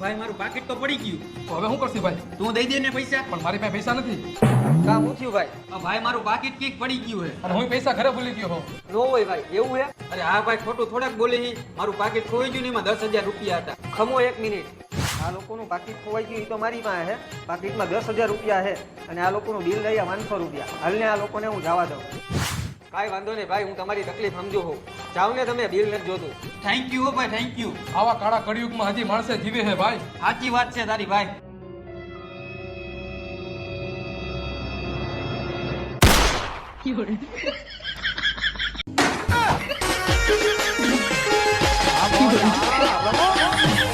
ભાઈ મારું પાકીટ તો પડી ગયું. તો હવે શું કરશી ભાઈ? તું દઈ દે ને પૈસા. પણ મારી પાસે પૈસા નથી. કામ હું થયું ભાઈ? ભાઈ મારું પાકીટ કઈક પડી ગયું હે. અને હું પૈસા ઘરે ભૂલી ગયો હોઉં. નો હોય ભાઈ, એવું હે? અરે હા ભાઈ, ખોટું થોડાક બોલી હી. મારું પાકીટ ખોઈ ગયું ને એમાં 10,000 રૂપિયા હતા. ખમો 1 મિનિટ. આ લોકોનું પાકીટ ખોવાઈ ગયું એ તો મારી પાસે હે. પાકીટમાં 10,000 રૂપિયા હે અને આ લોકોનું બિલ રહ્યા 500 રૂપિયા. હાલને આ લોકોને હું જવા દઉં. કાંઈ વાંધો નહીં ભાઈ, હું તમારી તકલીફ સમજુ હોઉં. જાઓ ને તમે, બિલ નથી જોતું. થેન્ક યુ હો ભાઈ, થેન્ક યુ. આવા કાળા કળિયુગમાં હજી માણસે જીવે છે ભાઈ. સાચી વાત છે તારી ભાઈ. આ